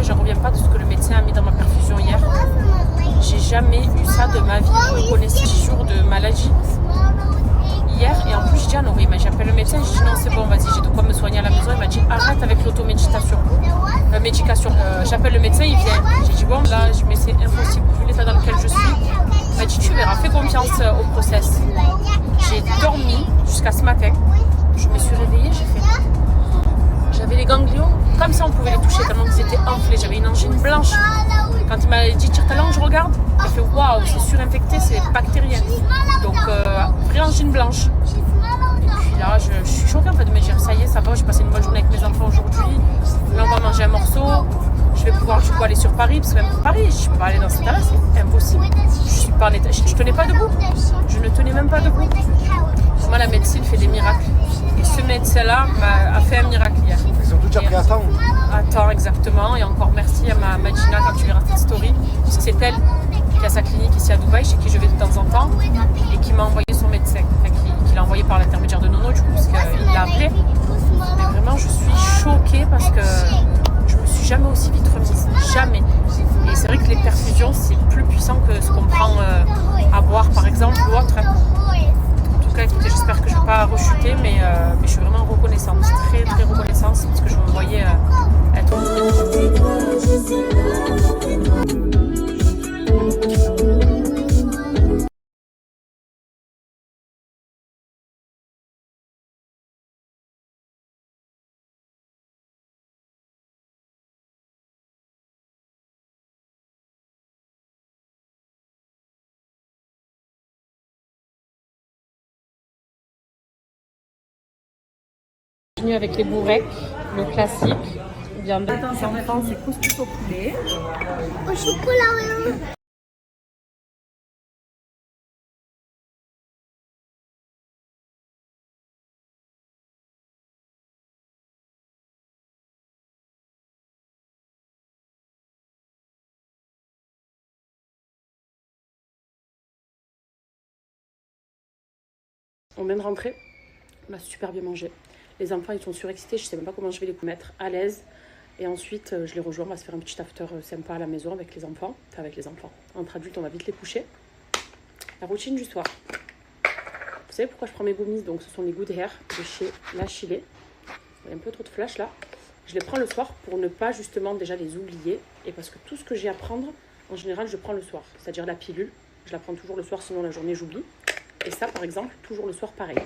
je reviens pas de ce que le médecin a mis dans ma perfusion hier. J'ai jamais eu ça de ma vie. Je connaissais 10 jours de maladie hier. Et en plus, je dis, ah non, oui, mais j'appelle le médecin. Je dis, non, c'est bon, vas-y, j'ai de quoi me soigner à la maison. Il m'a dit, arrête avec l'automédication. Médication. J'appelle le médecin, il vient. J'ai dit, bon, là, mais c'est impossible, vu l'état dans lequel je suis. Il m'a dit, tu verras, fais confiance au process. J'ai dormi jusqu'à ce matin. Je me suis réveillée, j'avais les ganglions, comme ça on pouvait les toucher tellement qu'ils étaient enflés. J'avais une angine blanche. Quand il m'a dit tire ta langue, je regarde. J'ai fait waouh, c'est surinfecté, c'est bactérien. Donc vraie angine blanche. Et puis là, je suis choquée en fait de me dire ça y est, ça va, j'ai passé une bonne journée avec mes enfants aujourd'hui. Là on va manger un morceau. Je vais pouvoir du coup aller sur Paris, parce que même pour Paris, je peux pas aller dans cet état-là, c'est impossible. Je suis pas en état, je tenais pas debout. Je ne tenais même pas debout. Moi la médecine fait des miracles. Et ce médecin-là a fait un miracle hier. Ils ont tout déjà pris à temps. À temps, exactement. Et encore merci à ma Madina quand tu verras cette story. Parce que c'est elle qui a sa clinique ici à Dubaï, chez qui je vais de temps en temps, et qui m'a envoyé son médecin. Enfin, qui l'a envoyé par l'intermédiaire de Nono, du coup, parce qu'il l'a appelé. Mais vraiment, je suis choquée parce que je me suis jamais aussi vite remise. Jamais. Et c'est vrai que les perfusions, c'est plus puissant que ce qu'on prend à boire, par exemple, ou autre. En tout cas, écoutez, j'espère que je ne vais pas rechuter, mais je suis vraiment reconnaissante, très très reconnaissante, parce que je me voyais être... Avec les bourrecs, le classique. Viande. Attention, enfants, c'est couscous au poulet. Au chocolat. On vient de rentrer, on a super bien mangé. Les enfants, ils sont surexcités, je ne sais même pas comment je vais les mettre à l'aise. Et ensuite, je les rejoins, on va se faire un petit after sympa à la maison avec les enfants. Enfin, avec les enfants. Entre adultes, on va vite les coucher. La routine du soir. Vous savez pourquoi je prends mes gummies? Donc, ce sont les Good Hair de chez La Chilée. Il y a un peu trop de flash là. Je les prends le soir pour ne pas justement déjà les oublier. Et parce que tout ce que j'ai à prendre, en général, je prends le soir. C'est-à-dire la pilule. Je la prends toujours le soir, sinon la journée, j'oublie. Et ça, par exemple, toujours le soir, pareil.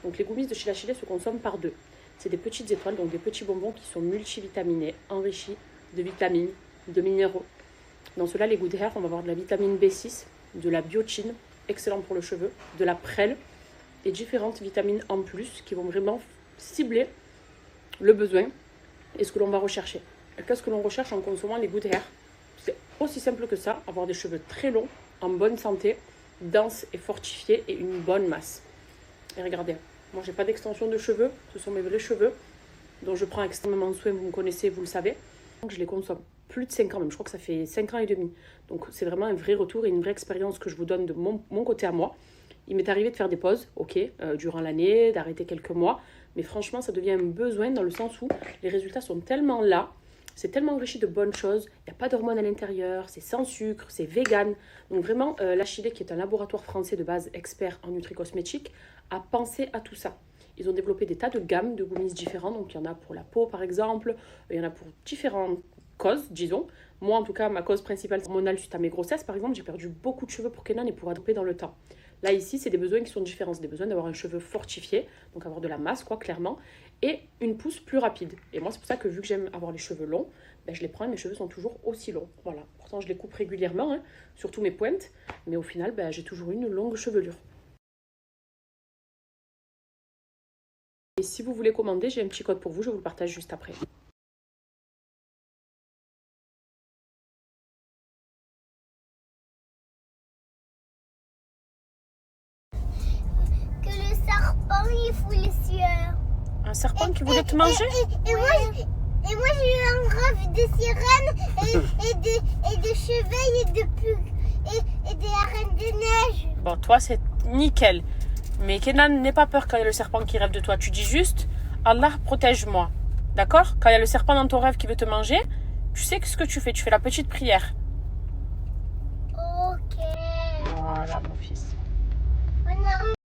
Donc les gummies de chez La Chilée se consomment par deux. C'est des petites étoiles, donc des petits bonbons qui sont multivitaminés, enrichis de vitamines, de minéraux. Dans ceux-là, les Good Hair, on va avoir de la vitamine B6, de la biotine, excellent pour le cheveu, de la prêle et différentes vitamines en plus qui vont vraiment cibler le besoin et ce que l'on va rechercher. Et qu'est-ce que l'on recherche en consommant les Good Hair? C'est aussi simple que ça, avoir des cheveux très longs, en bonne santé, denses et fortifiés et une bonne masse. Et regardez, moi j'ai pas d'extension de cheveux, ce sont mes vrais cheveux dont je prends extrêmement soin, vous me connaissez, vous le savez. Donc je les consomme plus de 5 ans, même je crois que ça fait 5 ans et demi. Donc c'est vraiment un vrai retour et une vraie expérience que je vous donne de mon côté à moi. Il m'est arrivé de faire des pauses, ok, durant l'année, d'arrêter quelques mois, mais franchement ça devient un besoin dans le sens où les résultats sont tellement là, c'est tellement enrichi de bonnes choses, il n'y a pas d'hormones à l'intérieur, c'est sans sucre, c'est vegan. Donc vraiment, La Chilée, qui est un laboratoire français de base expert en nutri-cosmétique, a pensé à tout ça. Ils ont développé des tas de gammes de gummies différents, donc il y en a pour la peau par exemple, il y en a pour différentes causes, disons. Moi en tout cas, ma cause principale hormonale suite à mes grossesses, par exemple, j'ai perdu beaucoup de cheveux pour Kenan et pour adopter dans le temps. Là ici, c'est des besoins qui sont différents, c'est des besoins d'avoir un cheveu fortifié, donc avoir de la masse quoi, clairement, et une pousse plus rapide. Et moi c'est pour ça que vu que j'aime avoir les cheveux longs, ben, je les prends et mes cheveux sont toujours aussi longs. Voilà, pourtant je les coupe régulièrement, hein, surtout mes pointes, mais au final ben, j'ai toujours une longue chevelure. Et si vous voulez commander, j'ai un petit code pour vous, je vous le partage juste après. Que le serpent il fout les sueurs. Un serpent qui voulait te manger? Et moi j'ai eu un rêve de sirènes et de chevreuils et des arènes de neige. Bon, toi c'est nickel. Mais Kenan, n'aie pas peur quand il y a le serpent qui rêve de toi. Tu dis juste, Allah protège-moi. D'accord? Quand il y a le serpent dans ton rêve qui veut te manger, Tu sais ce que tu fais la petite prière. Ok. Voilà, mon fils. On a